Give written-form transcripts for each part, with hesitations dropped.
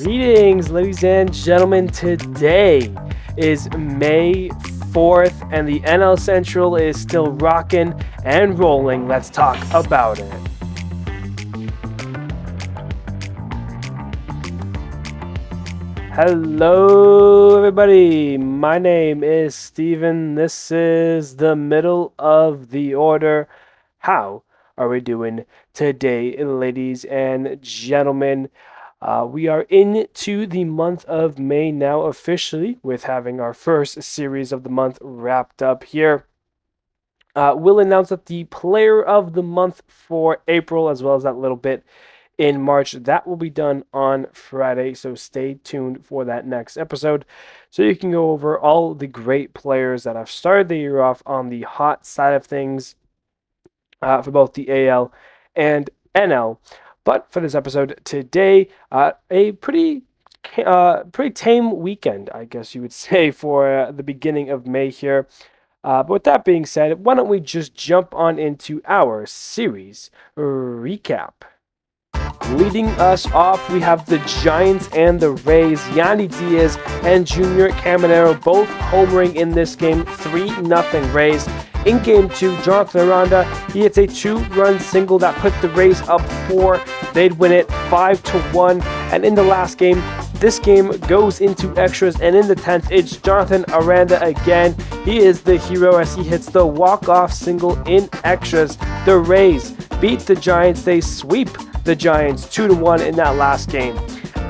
Greetings, ladies and gentlemen. Today is May 4th, and the NL Central is still rocking and rolling. Let's talk about it. Hello, everybody. My name is Steven. This is the middle of the order. How are we doing today, ladies and gentlemen? We are into the month of May now officially, with having our first series of the month wrapped up here. We'll announce that the player of the month for April, as well as that little bit in March, that will be done on Friday, so stay tuned for that next episode so you can go over all the great players that have started the year off on the hot side of things for both the AL and NL. But for this episode today, a pretty tame weekend, I guess you would say, for the beginning of May here. But with that being said, why don't we just jump on into our series recap. Leading us off, we have the Giants and the Rays. Yandy Diaz and Junior Caminero both homering in this game, 3-0 Rays. In Game 2, Jonathan Aranda, he hits a 2-run single that put the Rays up 4. They'd win it 5-1. And in the last game, this game goes into extras, and in the 10th, it's Jonathan Aranda again. He is the hero as he hits the walk-off single in extras. The Rays beat the Giants. They sweep the Giants 2-1 in that last game.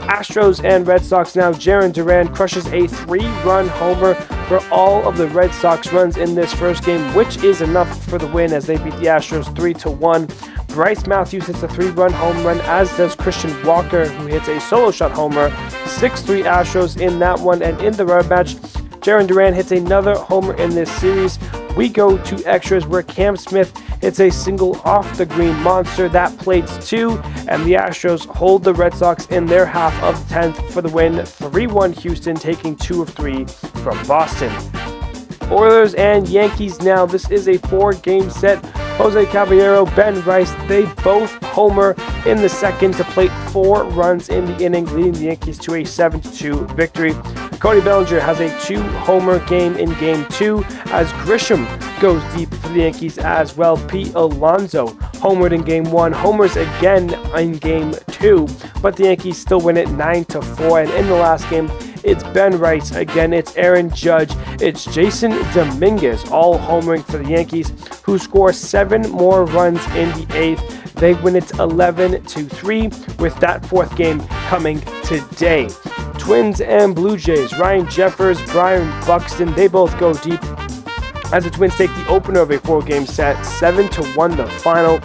Astros and Red Sox now. Jarren Duran crushes a 3-run homer for all of the Red Sox runs in this first game, which is enough for the win as they beat the Astros 3-1. Bryce Matthews hits a 3-run home run, as does Christian Walker, who hits a solo shot homer. 6-3 Astros in that one, and in the rematch, Jarren Duran hits another homer in this series. We go to extras where Cam Smith hits a single off the green monster that plates 2, and the Astros hold the Red Sox in their half of the 10th for the win, 3-1 Houston, taking 2 of 3 from Boston. Oilers and Yankees now. This is a 4-game set. Jose Caballero, Ben Rice, they both homer in the second to plate 4 runs in the inning, leading the Yankees to a 7-2 victory. Cody Bellinger has a 2-homer game in Game 2 as Grisham goes deep for the Yankees as well. Pete Alonso homered in Game 1, homers again in Game 2, but the Yankees still win it 9-4. And in the last game, it's Ben Rice again, it's Aaron Judge, it's Jason Dominguez, all homering for the Yankees, who score 7 more runs in the 8th. They win it 11-3, with that 4th game coming today. Twins and Blue Jays. Ryan Jeffers, Brian Buxton, they both go deep as the Twins take the opener of a 4-game set, 7-1 the final.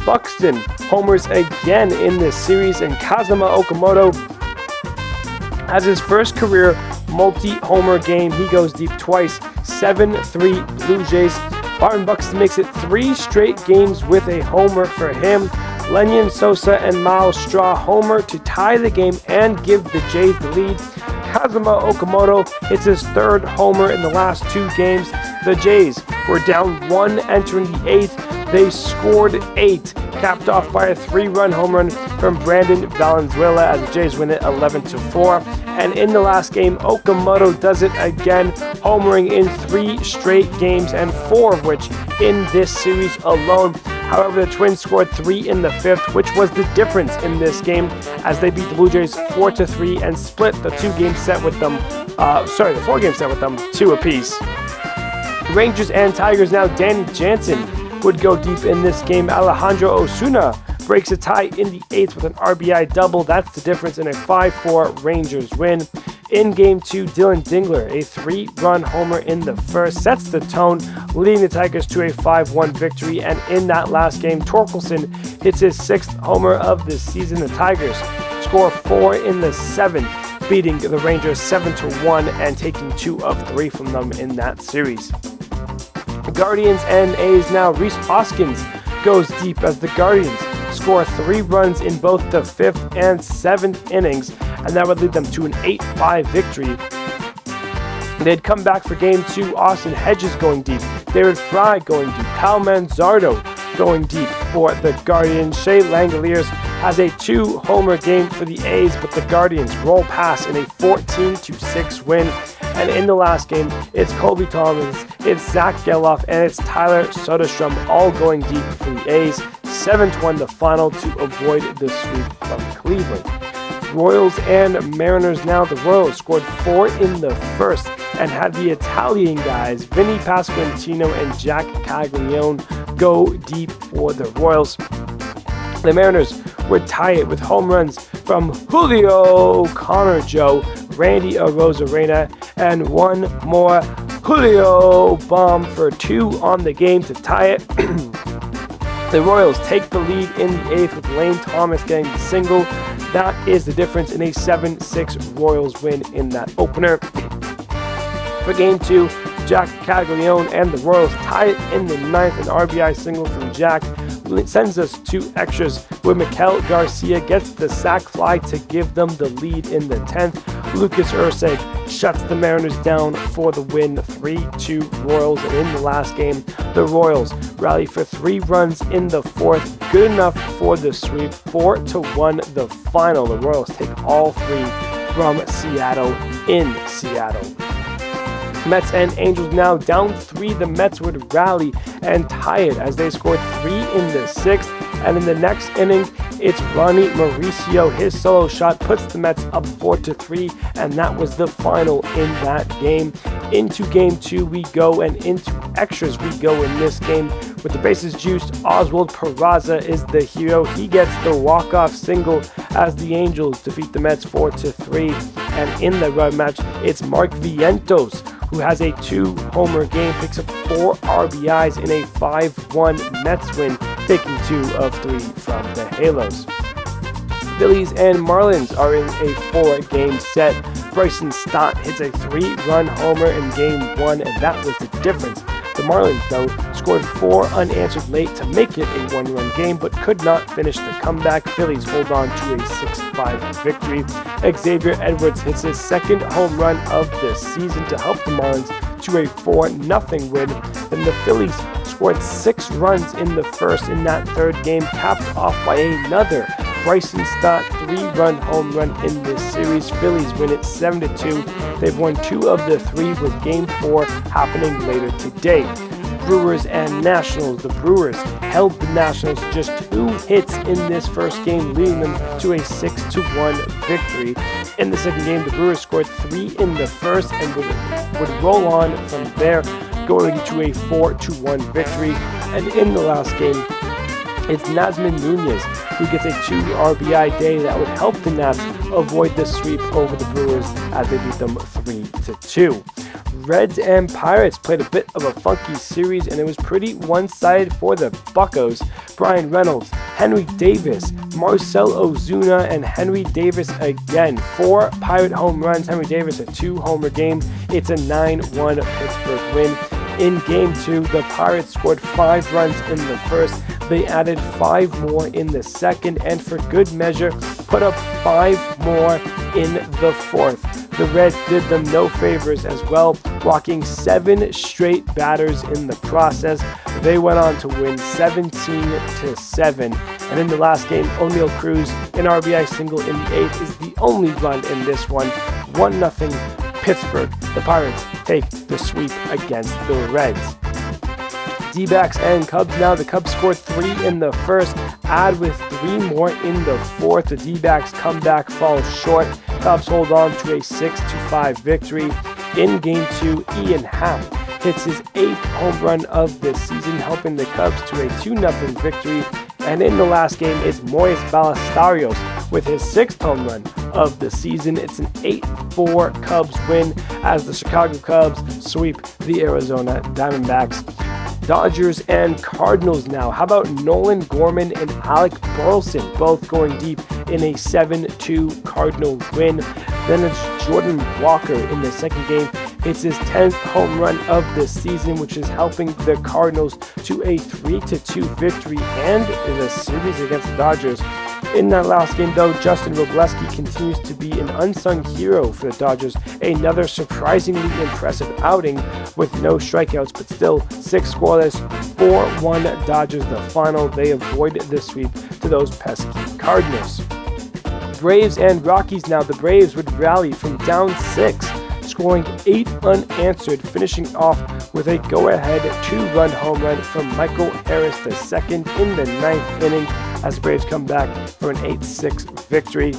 Buxton homers again in this series, and Kazuma Okamoto has his first career multi-homer game. He goes deep twice, 7-3 Blue Jays. Byron Buxton makes it 3 straight games with a homer for him. Lenyon Sosa and Miles Straw homer to tie the game and give the Jays the lead. Kazuma Okamoto hits his 3rd homer in the last 2 games. The Jays were down 1 entering the 8th. They scored 8, capped off by a 3-run home run from Brandon Valenzuela as the Jays win it 11-4. And in the last game, Okamoto does it again, homering in 3 straight games, and 4 of which in this series alone. However, the Twins scored 3 in the 5th, which was the difference in this game as they beat the Blue Jays 4-3 and split the 4-game set with them 2 apiece. Rangers and Tigers now. Danny Jansen would go deep in this game. Alejandro Osuna breaks a tie in the 8th with an RBI double. That's the difference in a 5-4 Rangers win. In Game 2, Dylan Dingler, a 3-run homer in the first, sets the tone, leading the Tigers to a 5-1 victory. And in that last game, Torkelson hits his 6th homer of the season. The Tigers score 4 in the 7th, beating the Rangers 7-1 and taking 2 of 3 from them in that series. Guardians and A's now. Rhys Hoskins goes deep as the Guardians score 3 runs in both the 5th and 7th innings, and that would lead them to an 8-5 victory. They'd come back for Game 2. Austin Hedges going deep, David Fry going deep, Kyle Manzardo going deep for the Guardians. Shea Langoliers has a 2-homer game for the A's, but the Guardians roll past in a 14-6 win. And in the last game, it's Colby Thomas, it's Zach Geloff, and it's Tyler Soderstrom all going deep for the A's. 7-1 the final to avoid the sweep from Cleveland. Royals and Mariners now. The Royals scored 4 in the first and had the Italian guys, Vinny Pasquantino and Jack Caglione, go deep for the Royals. The Mariners would tie it with home runs from Julio, Connor Joe, Randy Arozarena, and one more Julio bomb for 2 on the game to tie it. The Royals take the lead in the 8th with Lane Thomas getting the single. That is the difference in a 7-6 Royals win in that opener. For Game 2, Jack Caglione and the Royals tie it in the 9th. An RBI single from Jack sends us to extras where Miguel Garcia gets the sac fly to give them the lead in the 10th. Lucas Urseg shuts the Mariners down for the win, 3-2 Royals. And in the last game, the Royals rally for 3 runs in the 4th, good enough for the sweep, 4-1 the final. The Royals take all 3 from Seattle in Seattle. Mets and Angels now down 3. The Mets would rally and tie it as they scored 3 in the 6th. And in the next inning, it's Ronnie Mauricio. His solo shot puts the Mets up 4-3, and that was the final in that game. Into Game 2 we go, and into extras we go in this game. With the bases juiced, Oswald Peraza is the hero. He gets the walk-off single as the Angels defeat the Mets 4-3. And in the run match, it's Mark Vientos, who has a 2-homer game, picks up 4 RBIs in a 5-1 Mets win, taking 2 of 3 from the Halos. Phillies and Marlins are in a 4-game set. Bryson Stott hits a 3-run homer in Game 1, and that was the difference. The Marlins, though, scored 4 unanswered late to make it a 1-run game, but could not finish the comeback. Phillies hold on to a 6-5 victory. Xavier Edwards hits his 2nd home run of the season to help the Marlins to a 4-0 win. Then the Phillies scored 6 runs in the first in that 3rd game, capped off by another Bryson Stott 3-run home run in this series. Phillies win it 7-2. They've won 2 of the 3 with Game 4 happening later today. Brewers and Nationals. The Brewers held the Nationals to just 2 hits in this first game, leading them to a 6-1 victory. In the second game, the Brewers scored 3 in the first and would roll on from there, going to a 4-1 victory. And in the last game, it's Nazman Nunez who gets a 2 RBI day that would help the Nats avoid the sweep over the Brewers as they beat them 3-2. Reds and Pirates played a bit of a funky series, and it was pretty one-sided for the Buccos. Brian Reynolds, Henry Davis, Marcell Ozuna, and Henry Davis again. 4 Pirate home runs. Henry Davis a 2-homer game. It's a 9-1 Pittsburgh win. In Game 2, the Pirates scored 5 runs in the first. They added 5 more in the second, and for good measure, put up 5 more in the fourth. The Reds did them no favors as well, walking 7 straight batters in the process. They went on to win 17-7. And in the last game, O'Neal Cruz, an RBI single in the 8th, is the only run in this one. 1-0 Pittsburgh. The Pirates take the sweep against the Reds. D-backs and Cubs now. The Cubs scored 3 in the first, add with 3 more in the fourth. The D-backs comeback falls short. Cubs hold on to a 6-5 victory. In Game 2, Ian Happ hits his 8th home run of the season, helping the Cubs to a 2-0 victory. And in the last game, it's Moises Ballesteros with his 6th home run of the season. It's an 8-4 Cubs win as the Chicago Cubs sweep the Arizona Diamondbacks. Dodgers and Cardinals now. How about Nolan Gorman and Alec Burleson both going deep in a 7-2 Cardinals win? Then it's Jordan Walker in the second game. It's his 10th home run of the season, which is helping the Cardinals to a 3-2 victory and the series against the Dodgers. In that last game, though, Justin Robleski continues to be an unsung hero for the Dodgers. Another surprisingly impressive outing with no strikeouts, but still 6 scoreless, 4-1 Dodgers the final. They avoid the sweep to those pesky Cardinals. Braves and Rockies now. The Braves would rally from down 6, scoring 8 unanswered, finishing off with a go-ahead 2-run home run from Michael Harris II in the 9th inning as the Braves come back for an 8-6 victory.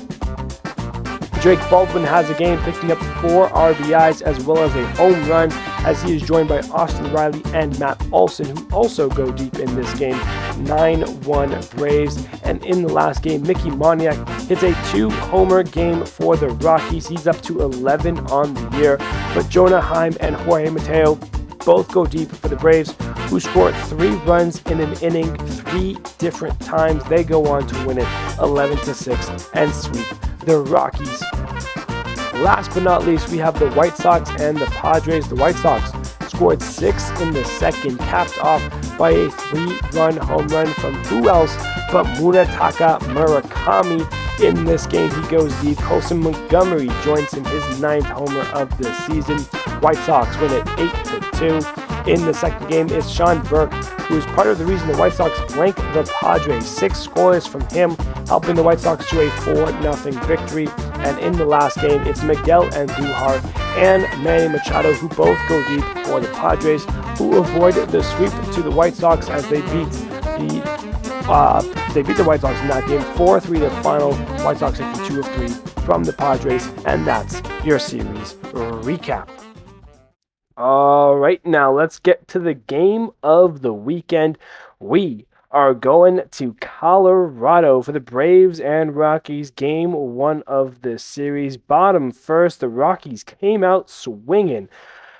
Drake Baldwin has a game, picking up 4 RBIs as well as a home run as he is joined by Austin Riley and Matt Olson, who also go deep in this game. 9-1 Braves. And in the last game, Mickey Moniak hits a 2-homer game for the Rockies. He's up to 11 on the year. But Jonah Heim and Jorge Mateo both go deep for the Braves, who scored 3 runs in an inning 3 different times. They go on to win it 11-6 and sweep the Rockies. Last but not least, we have the White Sox and the Padres. The White Sox scored 6 in the second, capped off by a 3-run home run from who else but Munetaka Murakami. In this game, he goes deep. Colson Montgomery joins him, his 9th homer of the season. White Sox win it 8-2. In the second game, it's Sean Burke, who is part of the reason the White Sox blank the Padres. 6 scores from him, helping the White Sox to a 4-0 victory. And in the last game, it's Miguel Andujar and Manny Machado, who both go deep for the Padres, who avoid the sweep to the White Sox as they beat the White Sox in that game 4-3 the final. White Sox taking 2 of 3 from the Padres, and that's your series recap. All right, now let's get to the game of the weekend. We are going to Colorado for the Braves and Rockies, game 1 of the series. Bottom first, the Rockies came out swinging.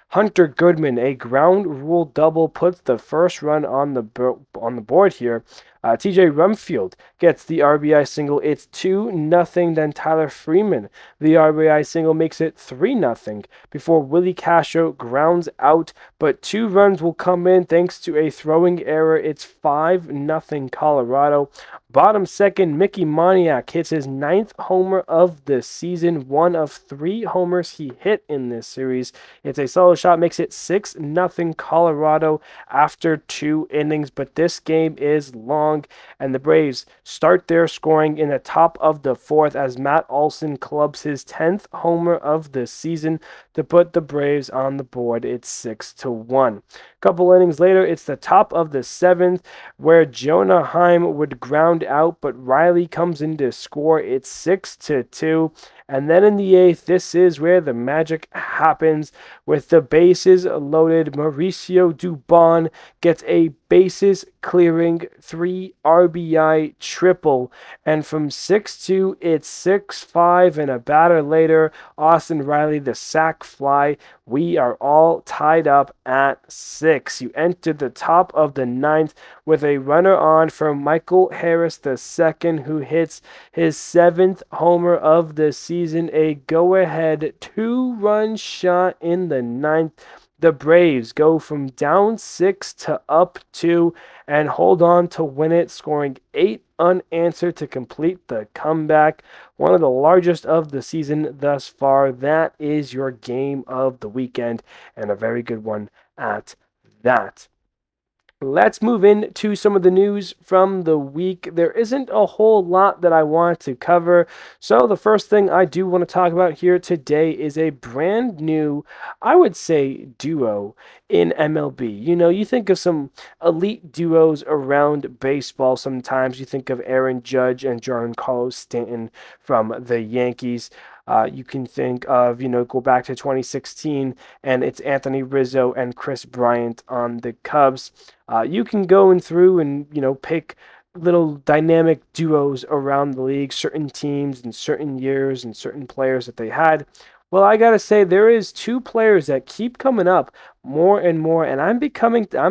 Hunter Goodman, a ground rule double, puts the first run on the board here. TJ Rumfield gets the RBI single. It's 2-0. Then Tyler Freeman, the RBI single, makes it 3-0 before Willie Castro grounds out. But 2 runs will come in thanks to a throwing error. It's 5-0 Colorado. Bottom second, Mickey Moniak hits his 9th homer of the season, 1 of 3 homers he hit in this series. It's a solo shot, makes it 6-0 Colorado after 2 innings. But this game is long, and the Braves start their scoring in the top of the 4th as Matt Olson clubs his 10th homer of the season to put the Braves on the board. It's 6-1. A couple innings later, it's the top of the 7th where Jonah Heim would ground out, but Riley comes in to score. It's 6-2. And then in the 8th, this is where the magic happens. With the bases loaded, Mauricio Dubon gets a bases clearing 3 RBI triple. And from 6-2, it's 6-5, and a batter later, Austin Riley, the sac fly. We are all tied up at 6. You enter the top of the 9th with a runner on from Michael Harris II, who hits his 7th homer of the season, a go-ahead 2-run shot in the 9th. The Braves go from down 6 to up 2 and hold on to win it, scoring 8 unanswered to complete the comeback. One of the largest of the season thus far. That is your game of the weekend, and a very good one at that. Let's move into some of the news from the week. There isn't a whole lot that I want to cover. So the first thing I do want to talk about here today is a brand new, I would say, duo in MLB. You know, you think of some elite duos around baseball sometimes. You think of Aaron Judge and Giancarlo Stanton from the Yankees. You can think of, go back to 2016, and it's Anthony Rizzo and Chris Bryant on the Cubs. You can go through and, pick little dynamic duos around the league, certain teams and certain years and certain players that they had. Well, I got to say, there is 2 players that keep coming up more and more, and I'm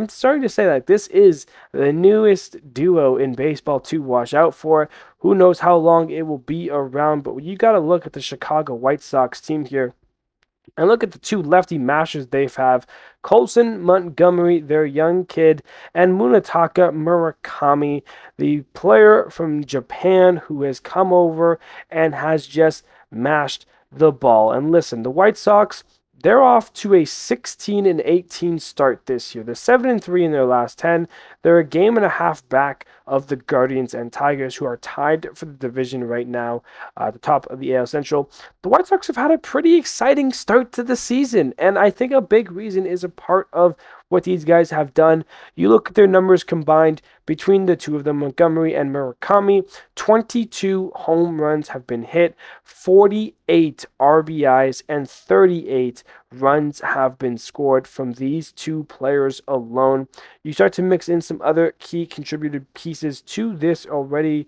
starting to say that this is the newest duo in baseball to watch out for. Who knows how long it will be around, but you got to look at the Chicago White Sox team here and look at the 2 lefty mashers they have. Colson Montgomery, their young kid, and Munetaka Murakami, the player from Japan who has come over and has just mashed the ball. And listen, the White Sox, they're off to a 16-18 start this year. They're 7-3 in their last 10. They're a game and a half back of the Guardians and Tigers, who are tied for the division right now at the top of the AL Central. The White Sox have had a pretty exciting start to the season, and I think a big reason is a part of what these guys have done. You look at their numbers combined between the two of them, Montgomery and Murakami, 22 home runs have been hit, 48 RBIs, and 38 runs have been scored from these two players alone. You start to mix in some other key contributed pieces to this already,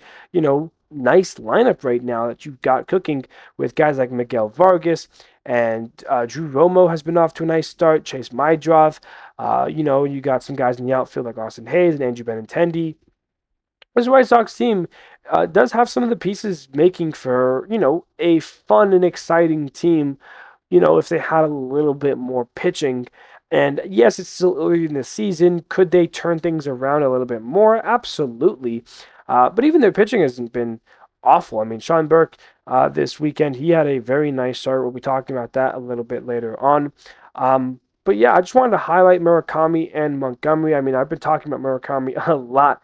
nice lineup right now that you've got cooking with guys like Miguel Vargas and Drew Romo has been off to a nice start. Chase Mydroth, you got some guys in the outfield like Austin Hayes and Andrew Benintendi. This White Sox team does have some of the pieces making for, a fun and exciting team, if they had a little bit more pitching. And yes, it's still early in the season. Could they turn things around a little bit more? Absolutely. But even their pitching hasn't been awful. I mean, Sean Burke this weekend, he had a very nice start. We'll be talking about that a little bit later on. But yeah, I just wanted to highlight Murakami and Montgomery. I mean, I've been talking about Murakami a lot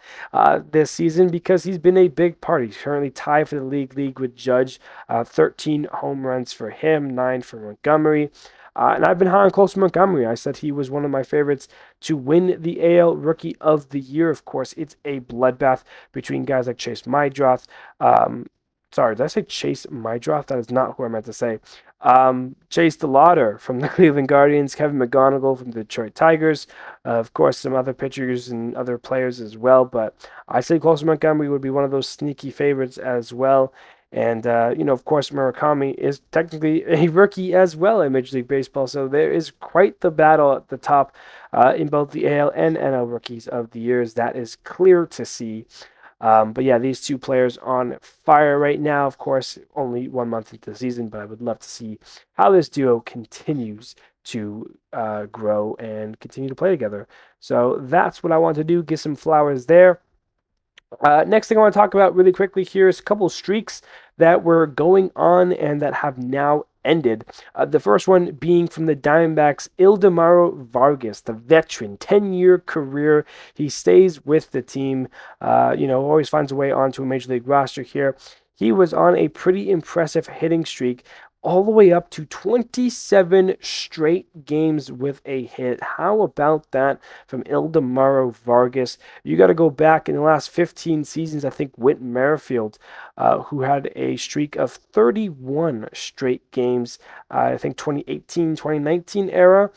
this season because he's been a big part. He's currently tied for the league with Judge. 13 home runs for him, 9 for Montgomery. And I've been high on close to Montgomery. I said he was one of my favorites to win the AL Rookie of the Year. Of course, it's a bloodbath between guys like Chase Mydroth. Sorry, did I say Chase Mydroth? That is not who I meant to say. Chase DeLauder from the Cleveland Guardians, Kevin McGonigal from the Detroit Tigers, of course, some other pitchers and other players as well. But I say Closer Montgomery would be one of those sneaky favorites as well. And, of course, Murakami is technically a rookie as well in Major League Baseball. So there is quite the battle at the top in both the AL and NL Rookies of the Years. That is clear to see. But yeah, these two players on fire right now. Of course, only 1 month into the season, but I would love to see how this duo continues to grow and continue to play together. So that's what I want to do. Give some flowers there. Next thing I want to talk about really quickly here is a couple of streaks that were going on and that have now ended. The first one being from the Diamondbacks, Ildemaro Vargas, the veteran, 10-year career. He stays with the team, always finds a way onto a Major League roster here. He was on a pretty impressive hitting streak all the way up to 27 straight games with a hit. How about that from Ildemaro Vargas? You got to go back in the last 15 seasons. I think Whit Merrifield, who had a streak of 31 straight games, I think 2018, 2019 era.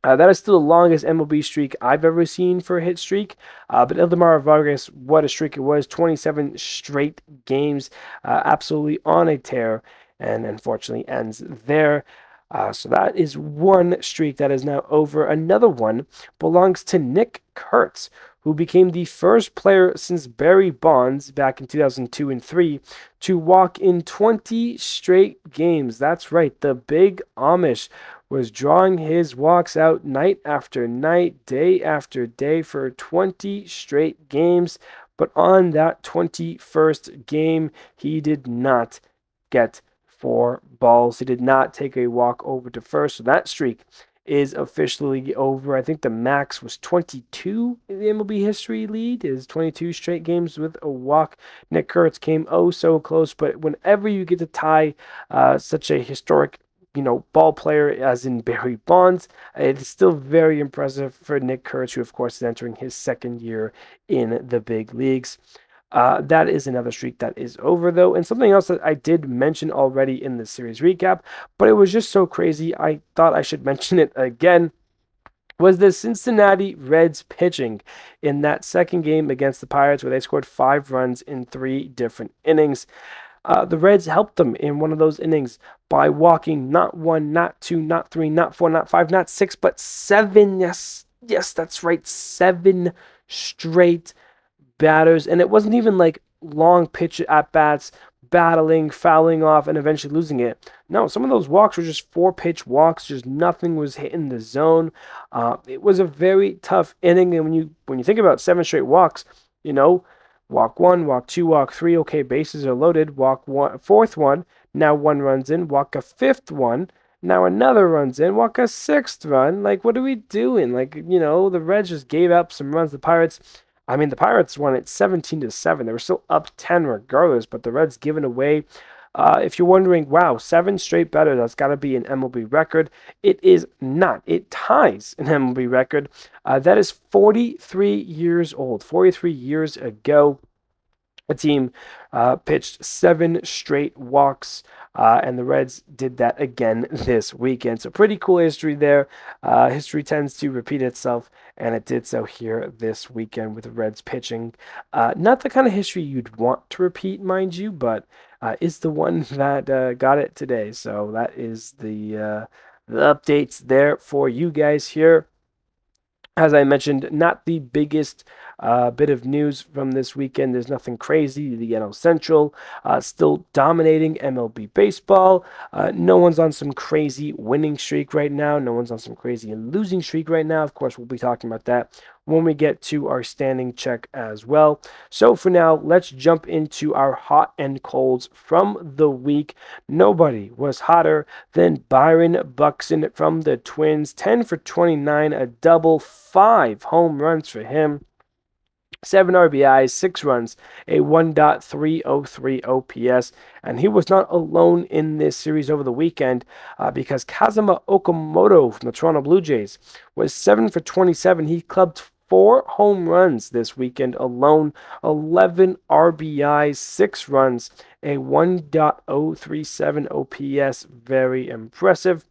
That is still the longest MLB streak I've ever seen for a hit streak. But Ildemaro Vargas, what a streak it was. 27 straight games, absolutely on a tear, and unfortunately ends there. So that is one streak that is now over. Another one belongs to Nick Kurtz, who became the first player since Barry Bonds back in 2002 and 3 to walk in 20 straight games. That's right, the big Amish was drawing his walks out night after night, day after day for 20 straight games. But on that 21st game, he did not get 4 balls. He did not take a walk over to first. So that streak is officially over. I think the max was 22 in the MLB history lead, is 22 straight games with a walk. Nick Kurtz came oh so close, but whenever you get to tie such a historic ball player as in Barry Bonds, it is still very impressive for Nick Kurtz, who of course is entering his second year in the big leagues. That is another streak that is over, though. And something else that I did mention already in the series recap, but it was just so crazy, I thought I should mention it again, was the Cincinnati Reds pitching in that second game against the Pirates, where they scored 5 runs in 3 different innings. The Reds helped them in one of those innings by walking not 1, not 2, not 3, not 4, not 5, not 6, but 7. Yes, that's right, 7 straight batters. And it wasn't even like long pitch at bats, battling, fouling off, and eventually losing it. No, some of those walks were just 4-pitch walks. Just nothing was hitting the zone. It was a very tough inning. And when you think about 7 straight walks, walk 1, walk 2, walk 3. Okay, bases are loaded. Walk 1, 4th one. Now 1 runs in. Walk a 5th one. Now another runs in. Walk a 6th run. Like, what are we doing? Like, the Reds just gave up some runs. The Pirates I mean, the Pirates won it 17-7. They were still up 10 regardless, but the Reds giving away. If you're wondering, wow, 7 straight better, that's got to be an MLB record. It is not. It ties an MLB record. That is 43 years old. 43 years ago, a team pitched 7 straight walks, and the Reds did that again this weekend. So pretty cool history there. History tends to repeat itself, and it did so here this weekend with the Reds pitching. Not the kind of history you'd want to repeat, mind you, but is the one that got it today. So that is the updates there for you guys here. As I mentioned, not the biggest bit of news from this weekend. There's nothing crazy. The NL Central still dominating MLB baseball. No one's on some crazy winning streak right now. No one's on some crazy losing streak right now. Of course, we'll be talking about that when we get to our standing check as well. So for now, let's jump into our hot and colds from the week. Nobody was hotter than Byron Buxton from the Twins. 10 for 29, a double, 5 home runs for him. 7 RBIs, 6 runs, a 1.303 OPS, and he was not alone in this series over the weekend because Kazuma Okamoto from the Toronto Blue Jays was 7 for 27. He clubbed 4 home runs this weekend alone, 11 RBIs, 6 runs, a 1.037 OPS. Very impressive.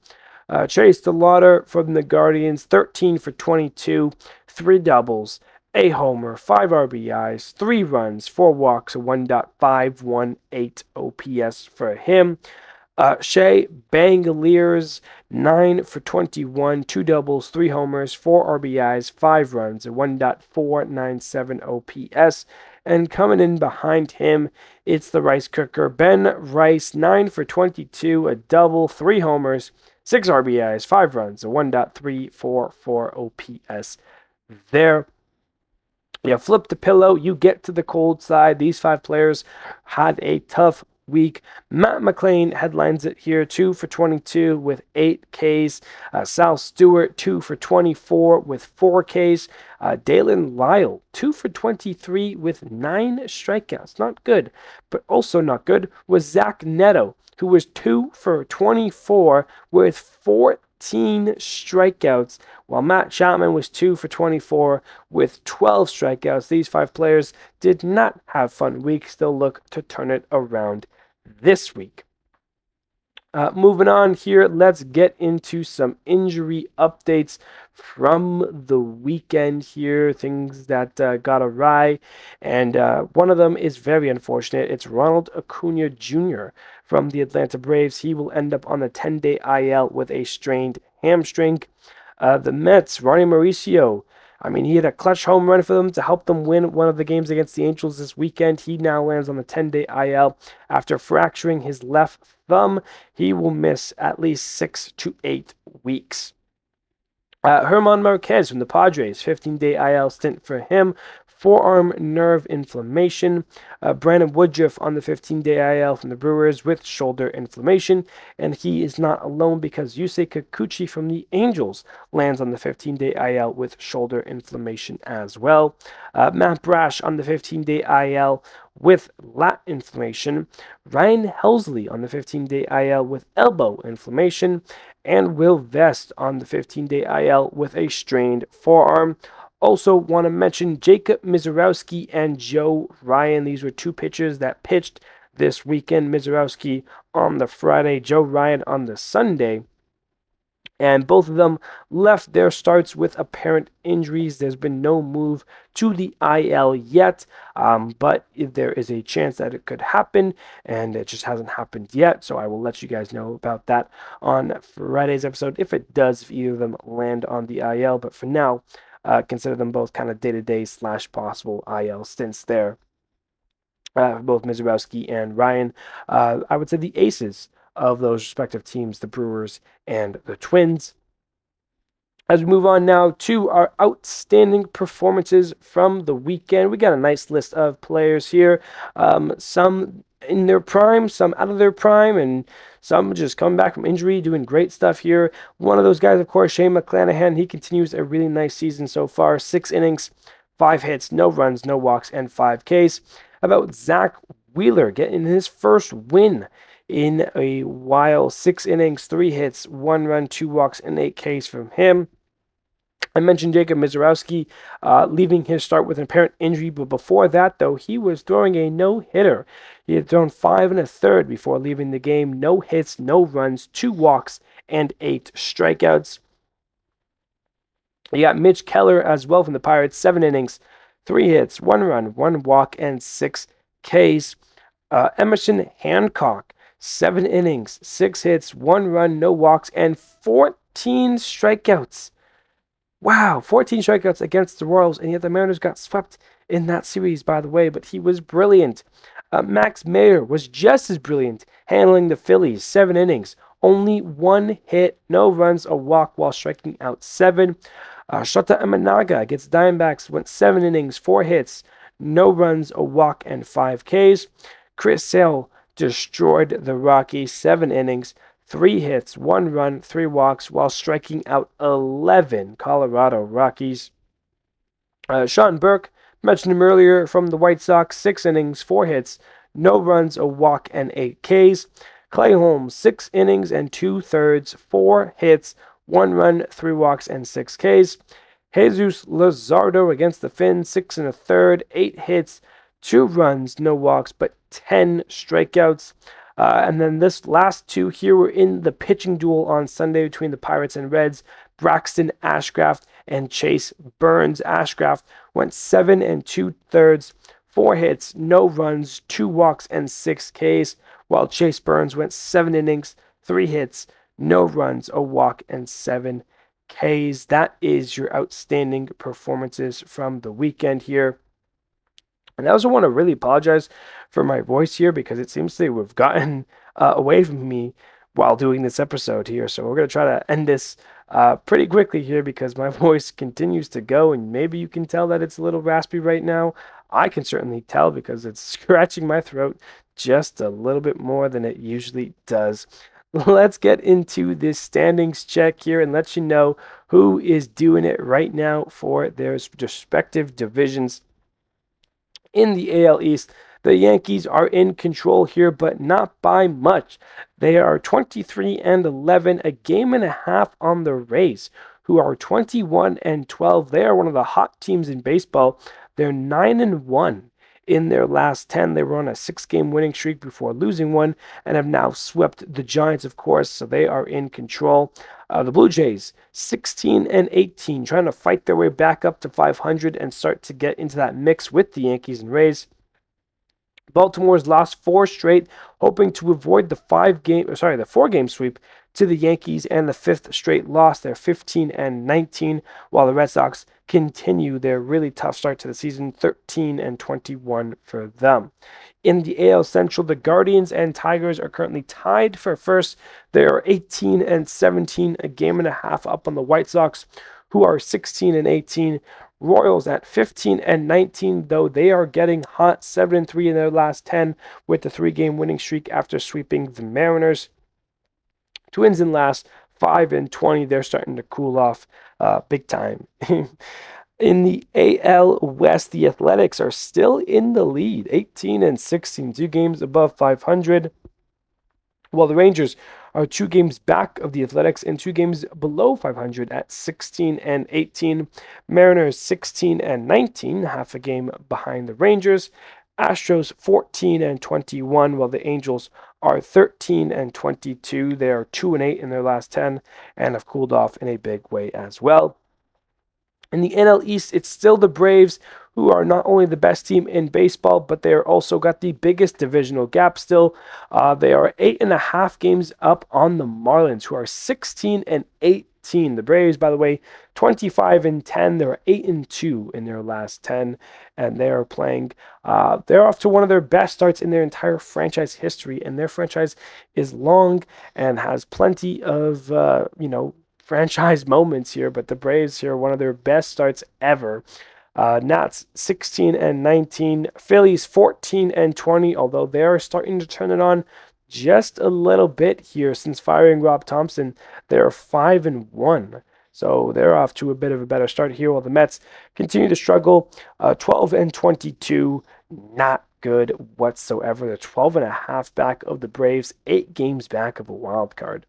Chase DeLauder from the Guardians, 13 for 22, 3 doubles, a homer, 5 RBIs, 3 runs, 4 walks, a 1.518 OPS for him. Shea Bangaliers, 9 for 21, 2 doubles, 3 homers, 4 RBIs, 5 runs, a 1.497 OPS. And coming in behind him, it's the rice cooker, Ben Rice, 9 for 22, a double, 3 homers, 6 RBIs, 5 runs, a 1.344 OPS there. You flip the pillow, you get to the cold side. These 5 players had a tough week. Matt McLain headlines it here, 2 for 22 with 8 Ks. Sal Stewart, 2 for 24 with 4 Ks. Dalen Lyle, 2 for 23 with 9 strikeouts. Not good, but also not good was Zach Neto, who was 2 for 24 with 14 strikeouts, while Matt Chapman was 2 for 24 with 12 strikeouts. These 5 players did not have fun weeks. They'll look to turn it around this week. Moving on here, let's get into some injury updates from the weekend here, things that got awry, and one of them is very unfortunate. It's Ronald Acuna Jr. from the Atlanta Braves. He will end up on the 10-day IL with a strained hamstring. The Mets, Ronnie Mauricio, I mean, he had a clutch home run for them to help them win one of the games against the Angels this weekend. He now lands on the 10-day IL after fracturing his left thumb. He will miss at least 6 to 8 weeks. Herman Marquez from the Padres, 15-day IL stint for him. Forearm nerve inflammation. Brandon Woodruff on the 15-day IL from the Brewers with shoulder inflammation. And he is not alone because Yusei Kikuchi from the Angels lands on the 15-day IL with shoulder inflammation as well. Matt Brash on the 15-day IL with lat inflammation. Ryan Helsley on the 15-day IL with elbow inflammation. And Will Vest on the 15-day IL with a strained forearm. Also want to mention Jacob Mizorowski and Joe Ryan. These were 2 pitchers that pitched this weekend. Mizorowski on the Friday, Joe Ryan on the Sunday. And both of them left their starts with apparent injuries. There's been no move to the IL yet, but there is a chance that it could happen, and it just hasn't happened yet. So I will let you guys know about that on Friday's episode if it does, if either of them land on the IL. But for now, consider them both kind of day-to-day / possible IL stints there. Both Mizorowski and Ryan, I would say the aces of those respective teams, the Brewers and the Twins. As we move on now to our outstanding performances from the weekend, we got a nice list of players here. Some in their prime, some out of their prime, and some just coming back from injury, doing great stuff here. One of those guys, of course, Shane McClanahan. He continues a really nice season so far. 6 innings, 5 hits, no runs, no walks, and 5 Ks. About Zach Wheeler getting his first win in a while. 6 innings, 3 hits, 1 run, 2 walks, and 8 Ks from him. I mentioned Jacob Mizorowski leaving his start with an apparent injury, but before that, though, he was throwing a no-hitter. He had thrown 5 1/3 before leaving the game. No hits, no runs, 2 walks, and 8 strikeouts. You got Mitch Keller as well from the Pirates, 7 innings, 3 hits, 1 run, 1 walk, and 6 Ks. Emerson Hancock, 7 innings, 6 hits, 1 run, no walks, and 14 strikeouts. Wow, 14 strikeouts against the Royals, and yet the Mariners got swept in that series, by the way, but he was brilliant. Max Meyer was just as brilliant, handling the Phillies, 7 innings, only 1 hit, no runs, a walk while striking out 7. Shota Imanaga against Diamondbacks went 7 innings, 4 hits, no runs, a walk, and 5 Ks. Chris Sale destroyed the Rockies, 7 innings, 3 hits, 1 run, 3 walks, while striking out 11 Colorado Rockies. Sean Burke, mentioned him earlier from the White Sox, 6 innings, 4 hits, no runs, a walk, and 8 Ks. Clay Holmes, 6 innings and 2/3, 4 hits, 1 run, 3 walks, and 6 Ks. Jesus Luzardo against the Finns, 6 1/3, 8 hits, 2 runs, no walks, but 10 strikeouts. And then this last 2 here were in the pitching duel on Sunday between the Pirates and Reds. Braxton Ashcraft and Chase Burns. Ashcraft went 7 2/3, 4 hits, no runs, 2 walks, and 6 Ks, while Chase Burns went 7 innings, 3 hits, no runs, a walk, and 7 Ks. That is your outstanding performances from the weekend here. And I also want to really apologize for my voice here because it seems to have gotten away from me while doing this episode here. So we're going to try to end this pretty quickly here because my voice continues to go, and maybe you can tell that it's a little raspy right now. I can certainly tell because it's scratching my throat just a little bit more than it usually does. Let's get into this standings check here and let you know who is doing it right now for their respective divisions. In the AL East, the Yankees are in control here, but not by much. They are 23-11, a game and a half on the Rays, who are 21-12. They are one of the hot teams in baseball. They're 9-1 in their last 10. They were on a 6-game winning streak before losing one and have now swept the Giants, of course, so they are in control. The Blue Jays, 16-18, trying to fight their way back up to 500 and start to get into that mix with the Yankees and Rays. Baltimore's lost 4 straight, hoping to avoid the 4-game sweep to the Yankees, and the 5th straight loss. They're 15-19, while the Red Sox continue their really tough start to the season, 13-21 for them. In the AL Central, the Guardians and Tigers are currently tied for first. They are 18-17, a game and a half up on the White Sox, who are 16-18. Royals at 15-19, though they are getting hot, 7-3 in their last 10 with the 3-game winning streak after sweeping the Mariners. Twins in last, 5-20. They're starting to cool off big time. In the AL West, the Athletics are still in the lead, 18-16, 2 games above 500. While the Rangers are 2 games back of the Athletics and 2 games below 500 at 16-18. Mariners 16-19, half a game behind the Rangers. Astros 14-21, while the Angels are 13-22. They are 2-8 in their last 10 and have cooled off in a big way as well. In the NL East, it's still the Braves, who are not only the best team in baseball, but they are also got the biggest divisional gap still. They are 8.5 games up on the Marlins, who are 16-18. The Braves, by the way, 25-10. They're 8-2 in their last 10, and they are playing. They're off to one of their best starts in their entire franchise history, and their franchise is long and has plenty of franchise moments here, but the Braves here are one of their best starts ever. Nats 16-19, Phillies 14-20, although they are starting to turn it on just a little bit here since firing Rob Thompson. They're 5-1. So they're off to a bit of a better start here, while the Mets continue to struggle. 12-22, not good whatsoever. They're 12.5 back of the Braves, 8 games back of a wild card.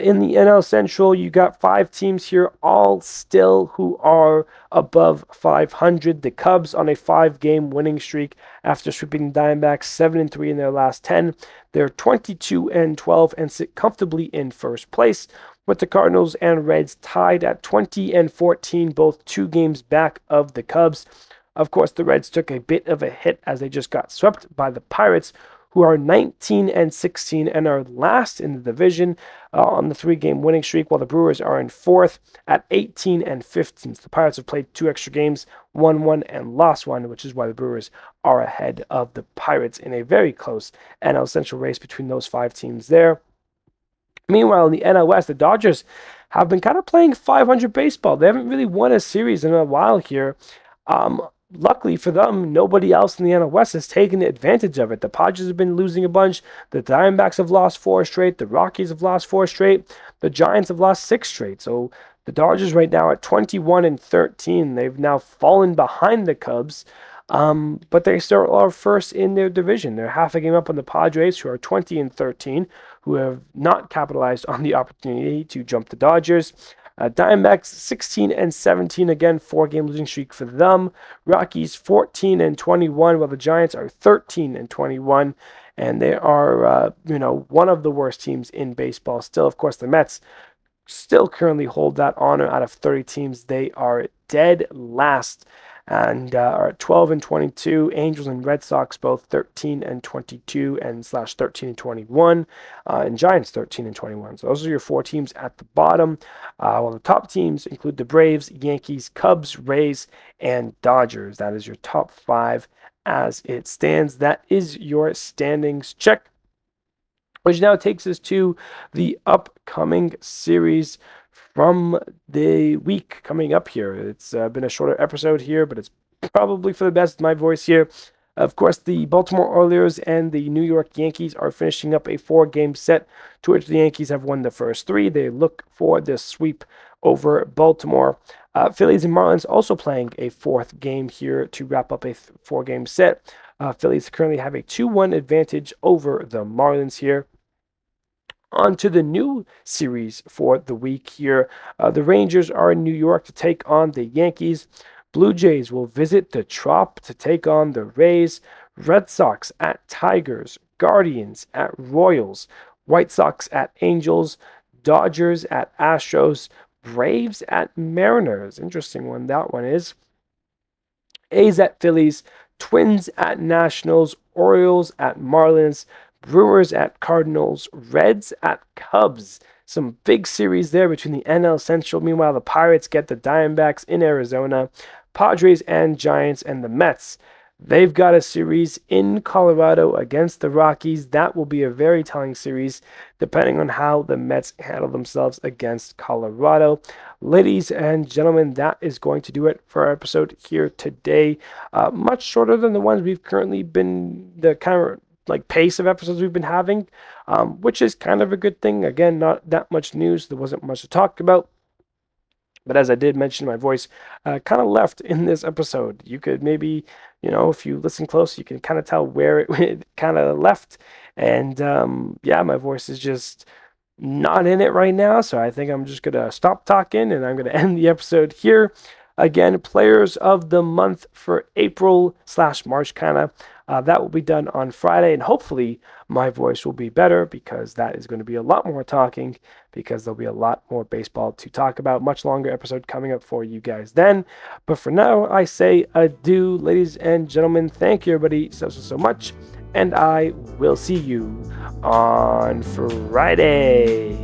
In the NL Central, you got 5 teams here, all still who are above 500. The Cubs on a 5-game winning streak after sweeping the Diamondbacks 7-3 in their last 10. They're 22-12 and sit comfortably in first place, with the Cardinals and Reds tied at 20-14, both 2 games back of the Cubs. Of course, the Reds took a bit of a hit as they just got swept by the Pirates, who are 19-16 and are last in the division on the 3-game winning streak, while the Brewers are in fourth at 18-15. So the Pirates have played 2 extra games, won 1 and lost 1, which is why the Brewers are ahead of the Pirates in a very close NL Central race between those 5 teams there. Meanwhile, in the NL West, the Dodgers have been kind of playing 500 baseball. They haven't really won a series in a while here. Luckily for them, nobody else in the NL West has taken advantage of it. The Padres have been losing a bunch. The Diamondbacks have lost 4 straight. The Rockies have lost 4 straight. The Giants have lost 6 straight. So the Dodgers right now at 21-13. They've now fallen behind the Cubs, but they still are first in their division. They're half a game up on the Padres, who are 20-13, who have not capitalized on the opportunity to jump the Dodgers. Diamondbacks 16-17, again, 4-game losing streak for them. Rockies 14-21, while the Giants are 13-21, and they are one of the worst teams in baseball. Still, of course, the Mets still currently hold that honor out of 30 teams. They are dead last and are 12-22. Angels and Red Sox both 13-22 and /13-21, and Giants 13-21. So those are your 4 teams at the bottom. While the top teams include the Braves, Yankees, Cubs, Rays, and Dodgers. That is your top 5 as it stands. That is your standings check, which now takes us to the upcoming series from the week coming up here. It's been a shorter episode here, but it's probably for the best, my voice here. Of course, the Baltimore Orioles and the New York Yankees are finishing up a 4-game set, to which the Yankees have won the first 3. They look for the sweep over Baltimore. Phillies and Marlins also playing a 4th game here to wrap up a 4-game set. Phillies currently have a 2-1 advantage over the Marlins here. On to the new series for the week here. The Rangers are in New York to take on the Yankees. Blue Jays will visit the Trop to take on the Rays. Red Sox at Tigers. Guardians at Royals. White Sox at Angels. Dodgers at Astros. Braves at Mariners. Interesting one that one is. A's at Phillies. Twins at Nationals. Orioles at Marlins. Brewers at Cardinals, Reds at Cubs. Some big series there between the NL Central. Meanwhile, the Pirates get the Diamondbacks in Arizona. Padres and Giants and the Mets. They've got a series in Colorado against the Rockies. That will be a very telling series, depending on how the Mets handle themselves against Colorado. Ladies and gentlemen, that is going to do it for our episode here today. Much shorter than the ones we've currently been, the kind of pace of episodes we've been having, which is kind of a good thing. Again, not that much news. There wasn't much to talk about. But as I did mention, my voice kind of left in this episode. You could maybe, if you listen close, you can kind of tell where it kind of left. And my voice is just not in it right now. So I think I'm just going to stop talking and I'm going to end the episode here. Again, players of the month for April/March kind of. That will be done on Friday, and hopefully my voice will be better because that is going to be a lot more talking, because there'll be a lot more baseball to talk about. Much longer episode coming up for you guys then. But for now, I say adieu, ladies and gentlemen. Thank you, everybody, so much, and I will see you on Friday.